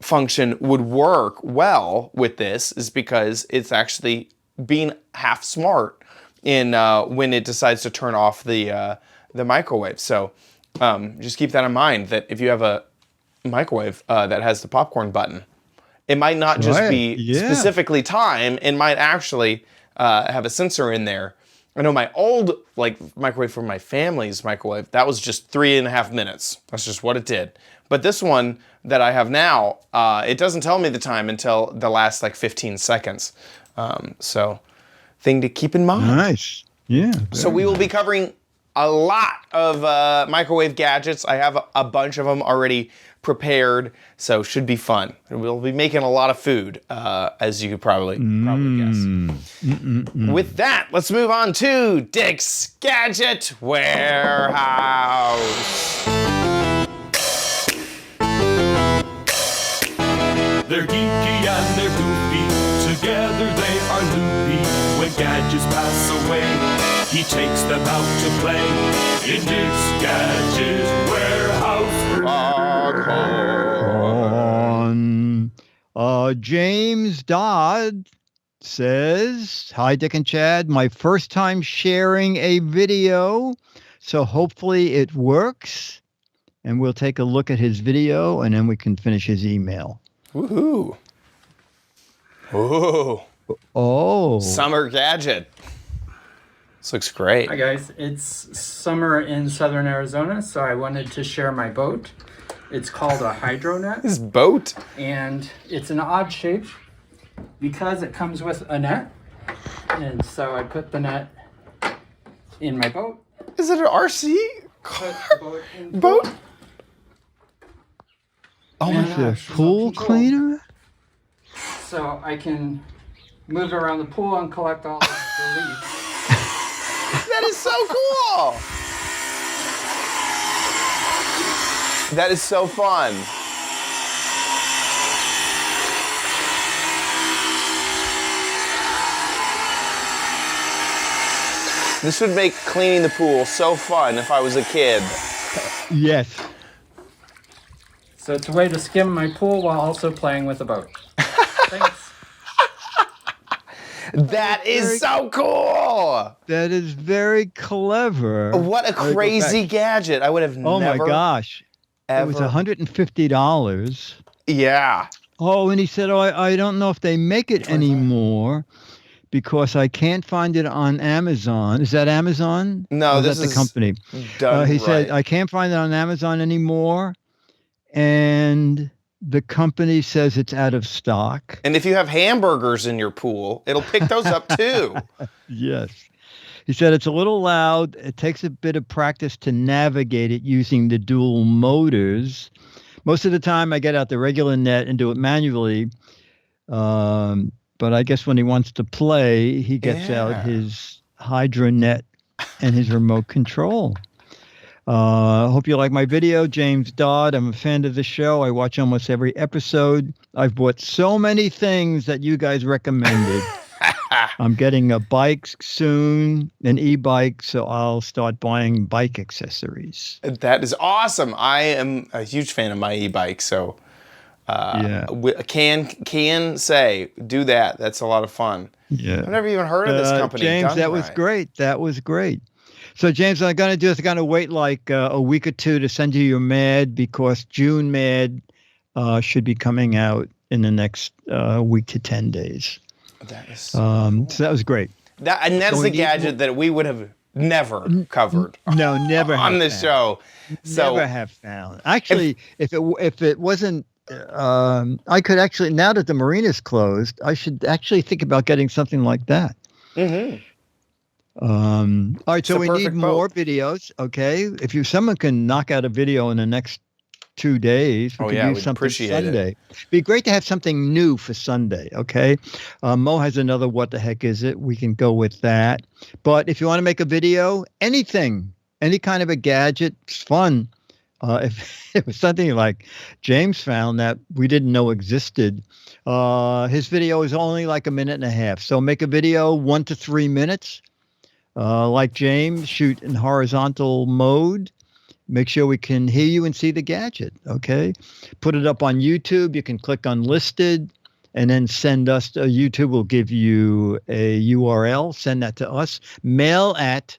function would work well with this, is because it's actually being half smart in when it decides to turn off the microwave. So just keep that in mind, that if you have a microwave that has the popcorn button, it might not just be specifically time. It might actually have a sensor in there. I know my old microwave from my family's microwave, that was just 3.5 minutes. That's just what it did. But this one that I have now, it doesn't tell me the time until the last 15 seconds. So thing to keep in mind. Nice. Yeah. So we will be covering a lot of microwave gadgets. I have a bunch of them already prepared, so should be fun. We'll be making a lot of food, as you could probably guess. With that, let's move on to Dick's Gadget Warehouse. They're geeky and they're goofy, together they are loopy. When gadgets pass away, he takes them out to play in Dick's Gadget Warehouse. James Dodd says, "Hi, Dick and Chad. My first time sharing a video, so hopefully it works." And we'll take a look at his video, and then we can finish his email. Woohoo! Ooh. Oh. Summer gadget. This looks great. Hi guys, it's summer in southern Arizona, so I wanted to share my boat. It's called a hydronet. This boat? And it's an odd shape because it comes with a net. And so I put the net in my boat. Is it an RC Put the boat in the boat? Oh, it's a pool cleaner? So I can move it around the pool and collect all the leaves. That is so cool! That is so fun. This would make cleaning the pool so fun if I was a kid. Yes. So it's a way to skim my pool while also playing with a boat. Thanks. That is so cool! That is very clever. What a crazy gadget. I would have never. Oh my gosh. It was $150. Yeah. Oh, and he said, I don't know if they make it anymore because I can't find it on Amazon. Is that Amazon? No, this is the company. He said, I can't find it on Amazon anymore. And the company says it's out of stock. And if you have hamburgers in your pool, it'll pick those up too. Yes. He said it's a little loud. It takes a bit of practice to navigate it using the dual motors. Most of the time I get out the regular net and do it manually. But I guess when he wants to play, he gets out his Hydra net and his remote control. Hope you like my video, James Dodd. I'm a fan of the show. I watch almost every episode. I've bought so many things that you guys recommended. I'm getting a bike soon, an e-bike, so I'll start buying bike accessories. That is awesome. I am a huge fan of my e-bike, so can say do that. That's a lot of fun. Yeah, I've never even heard of this company. James, that was great. That was great. So, James, what I'm going to do is I'm going to wait like a week or two to send you your Mad, because June Mad should be coming out in the next week to 10 days. That is so that was great. That's a gadget that we would have never covered. No, never on the show. So never have found. Actually, if it wasn't, I could actually, now that the marina's closed, I should actually think about getting something like that. Mm-hmm. All right, so we need more videos. Okay, if someone can knock out a video in the next 2 days, we could use something Sunday. It'd be great to have something new for Sunday. Okay, Mo has another "What the heck is it?" We can go with that. But if you want to make a video, anything, any kind of a gadget, it's fun. If it was something like James found that we didn't know existed, his video is only like a minute and a half. So make a video 1 to 3 minutes. Like James, shoot in horizontal mode. Make sure we can hear you and see the gadget, okay? Put it up on YouTube. You can click unlisted and then send us. YouTube will give you a URL. Send that to us. Mail at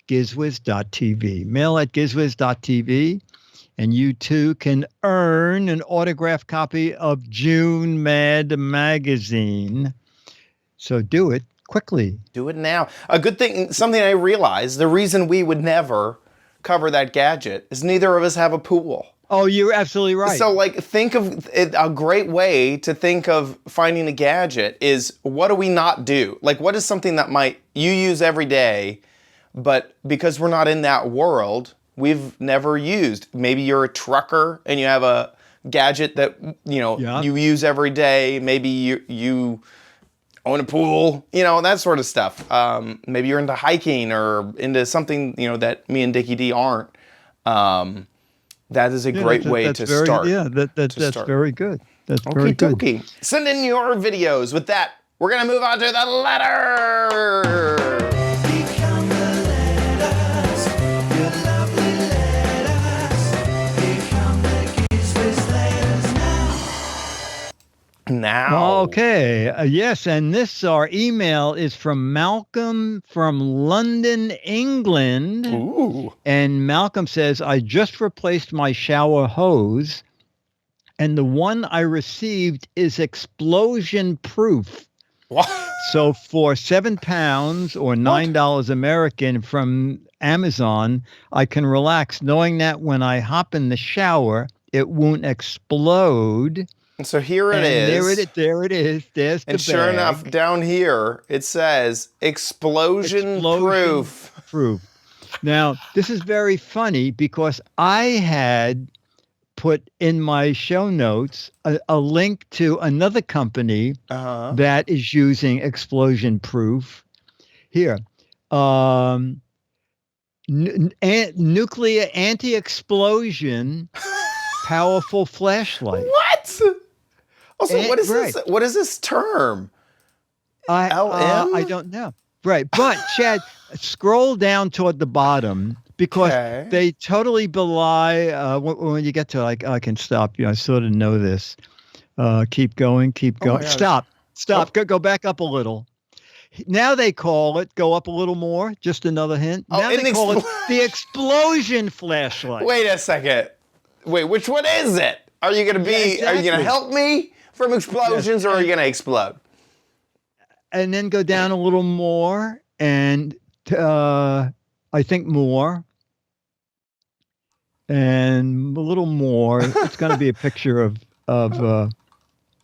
gizwiz.tv. Mail at gizwiz.tv. And you too can earn an autographed copy of June Mad magazine. So do it quickly. Do it now. A good thing, something I realized, the reason we would never cover that gadget is neither of us have a pool. Oh, you're absolutely right. So, like, think of it, a great way to think of finding a gadget is, what do we not do? Like, what is something that you use every day, but because we're not in that world, we've never used? Maybe you're a trucker and you have a gadget that, you use every day. Maybe you own a pool, that sort of stuff. Maybe you're into hiking or into something, that me and Dickie D aren't. That is a great way to start. Yeah, that's very good. That's very good. Dokey. Send in your videos. With that, we're going to move on to the letter. Become the letters, your lovely letters. Become the Giz Wiz letters now. Okay. Yes, and our email is from Malcolm from London, England. Ooh. And Malcolm says, I just replaced my shower hose, and the one I received is explosion proof. What? So for £7 or $9 American from Amazon, I can relax knowing that when I hop in the shower, it won't explode. So here it is. There it is. There's the And sure bag. enough, down here, it says explosion proof. Now, this is very funny because I had put in my show notes a link to another company that is using explosion proof. Here, nuclear anti-explosion powerful flashlight. What? Also, what is this? What is this term? LM? I don't know. Right, but Chad, scroll down toward the bottom because they totally belie. When you get to I can stop you. I sort of know this. Keep going. Stop. Go back up a little. Now they call it. Go up a little more. Just another hint. Now they call it the explosion flashlight. Wait a second. Wait, which one is it? Are you going to be? Are you going to help me from explosions, or are you going to explode? And then go down a little more, and I think more, and a little more. It's going to be a picture of.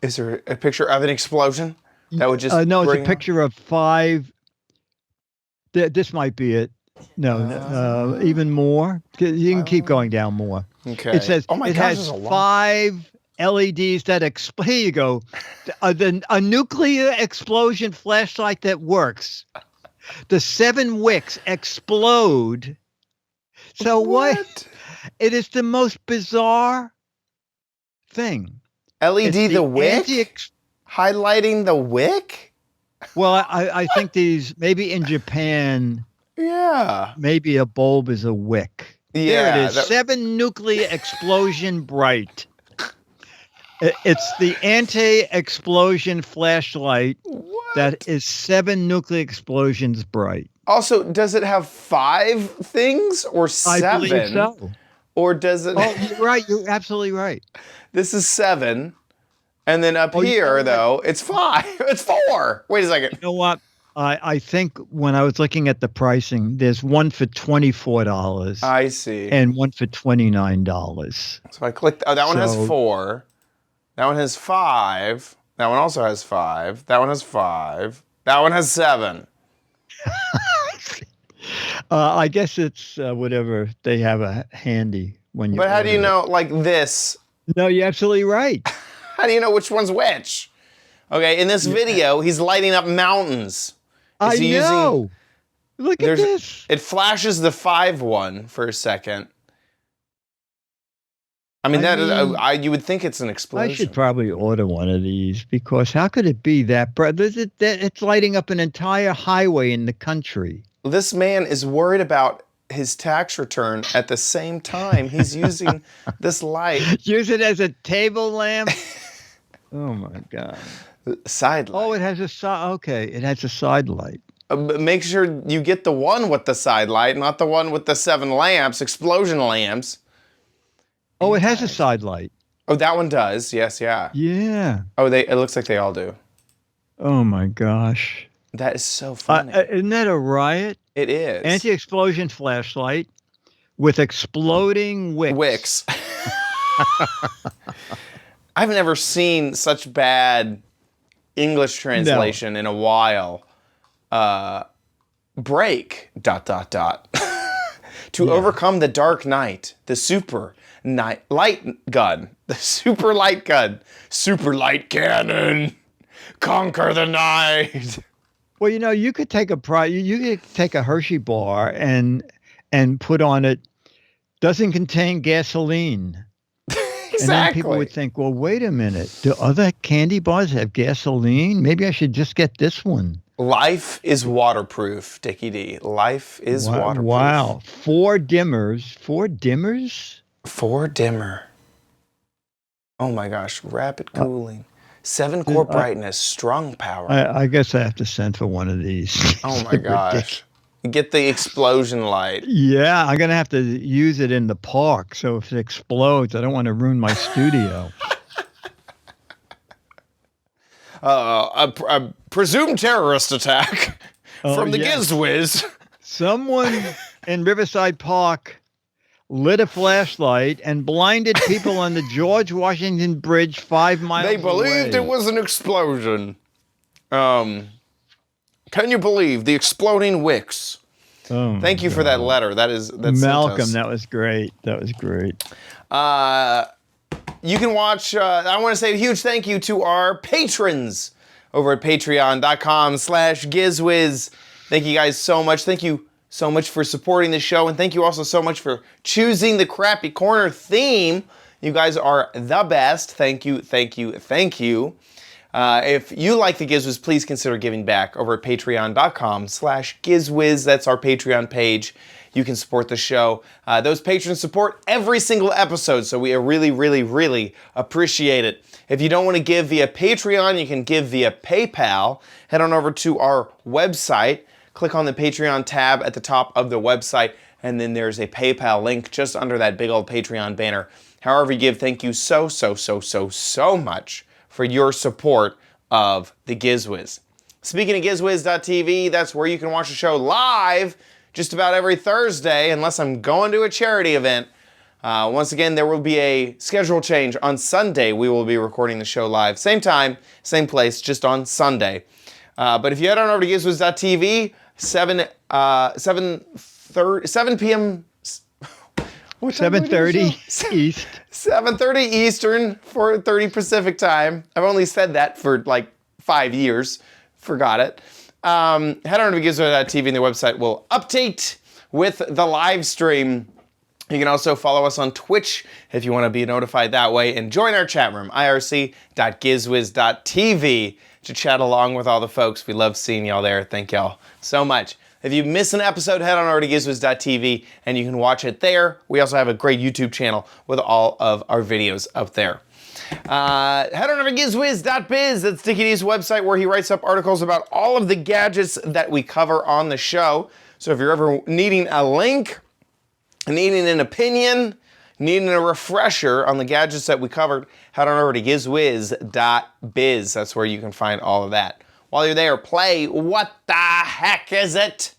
Is there a picture of an explosion that would just? No, it's a picture of 5. This might be it. No, even more. You can keep going down more. Okay. It says oh my it gosh, has 5 LEDs that explode. Here you go. A nuclear explosion flashlight that works. The 7 wicks explode. So what? It is the most bizarre thing. LED the wick? Highlighting the wick? Well, I think these, maybe in Japan, maybe a bulb is a wick. Yeah. There it is. 7 nuclear explosion bright. It's the anti-explosion flashlight that is 7 nuclear explosions bright. Also, does it have 5 things or 7? I believe so. Or does it? Oh, you're right. You're absolutely right. This is 7. And then up here, though, it's 5. It's 4. Wait a second. You know what? I think when I was looking at the pricing, there's one for $24. I see. And one for $29. So I clicked. Oh, that one has 4. That one has 5. That one also has 5. That one has 5. That one has 7. I guess it's whatever they have a handy when you. But how do you know, like this? No, you're absolutely right. How do you know which one's which? Okay, in this video, he's lighting up mountains. I know. Look at this. It flashes the 5 one for a second. I mean, you would think it's an explosion. I should probably order one of these because how could it be that bright? It's lighting up an entire highway in the country. This man is worried about his tax return at the same time he's using this light. Use it as a table lamp. Oh my God. Side light. Oh, it has a side. Okay, it has a side light. Make sure you get the one with the side light, not the one with the 7 lamps, explosion lamps. Oh, it has a side light. Oh, that one does. Yes, yeah. Yeah. Oh, it looks like they all do. Oh my gosh. That is so funny. Isn't that a riot? It is. Anti-explosion flashlight with exploding wicks. Wicks. I've never seen such bad English translation in a while. Break, ... To overcome the dark night, the super light gun, the super light gun, super light cannon, conquer the night. Well, you know, you could take you could take a Hershey bar and put on it, doesn't contain gasoline. Exactly. And then people would think, well, wait a minute. Do other candy bars have gasoline? Maybe I should just get this one. Life is waterproof, Dickie D. Life is waterproof. Wow. 4 dimmers. 4 dimmers? 4 dimmer. Oh my gosh. Rapid cooling. 7 core brightness. Strong power. I guess I have to send for one of these. Oh my gosh. Get the explosion light. Yeah, I'm going to have to use it in the park. So if it explodes, I don't want to ruin my studio. A presumed terrorist attack from the Giz Wiz. Someone in Riverside Park lit a flashlight and blinded people on the George Washington Bridge 5 miles away. They believed it was an explosion. Can you believe the exploding wicks? Oh, thank you for that letter. That's Malcolm. That was great. That was great. You can watch. I want to say a huge thank you to our patrons over at patreon.com/Giz Wiz. Thank you guys so much. Thank you so much for supporting the show, and thank you also so much for choosing the Crappy Corner theme. You guys are the best. Thank you, thank you, thank you. If you like the Giz Wiz, please consider giving back over at patreon.com/Giz Wiz. That's our Patreon page. You can support the show. Those patrons support every single episode, so we really, really, really appreciate it. If you don't want to give via Patreon, you can give via PayPal. Head on over to our website. Click on the Patreon tab at the top of the website, and then there's a PayPal link just under that big old Patreon banner. However you give, thank you so much for your support of the Giz Wiz. Speaking of GizWiz.tv, that's where you can watch the show live just about every Thursday, unless I'm going to a charity event. Once again, there will be a schedule change. On Sunday, we will be recording the show live. Same time, same place, just on Sunday. But if you head on over to GizWiz.tv, 7 p.m. What time do we do the 7:30 show? East. 7:30 Eastern, 4:30 Pacific time. I've only said that for like 5 years. Forgot it. Head on to gizwiz.tv and the website will update with the live stream. You can also follow us on Twitch if you want to be notified that way, and join our chat room, irc.gizwiz.tv, to chat along with all the folks. We love seeing y'all there. Thank y'all so much. If you miss an episode, head on over to gizwiz.tv and you can watch it there. We also have a great YouTube channel with all of our videos up there. Head on over to gizwiz.biz. That's Dickie D's website, where he writes up articles about all of the gadgets that we cover on the show. So if you're ever needing a link, needing an opinion, needing a refresher on the gadgets that we covered, head on over to gizwiz.biz. That's where you can find all of that. While you're there, play What the Heck Is It?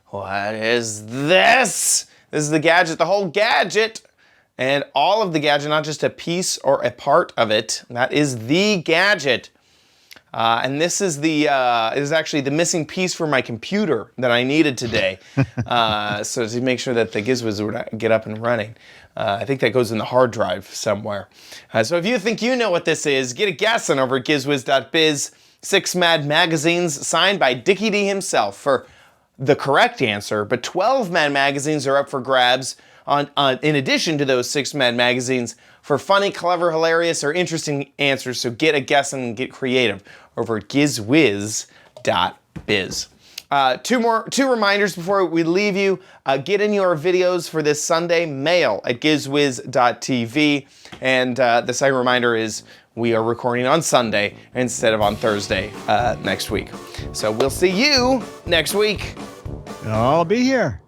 What is this? This is the gadget, the whole gadget, and all of the gadget, not just a piece or a part of it. That is the gadget. And this is actually the missing piece for my computer that I needed today. So to make sure that the Giz Wiz would get up and running. I think that goes in the hard drive somewhere. So if you think you know what this is, get a guess on over at gizwiz.biz. 6 Mad magazines signed by Dickie D himself for the correct answer, but 12 Mad magazines are up for grabs in addition to those 6 Mad magazines for funny, clever, hilarious, or interesting answers. So get a guess and get creative over at gizwiz.biz. Two reminders before we leave you. Get in your videos for this Sunday, mail at gizwiz.tv. And the second reminder is we are recording on Sunday instead of on Thursday next week. So we'll see you next week. I'll be here.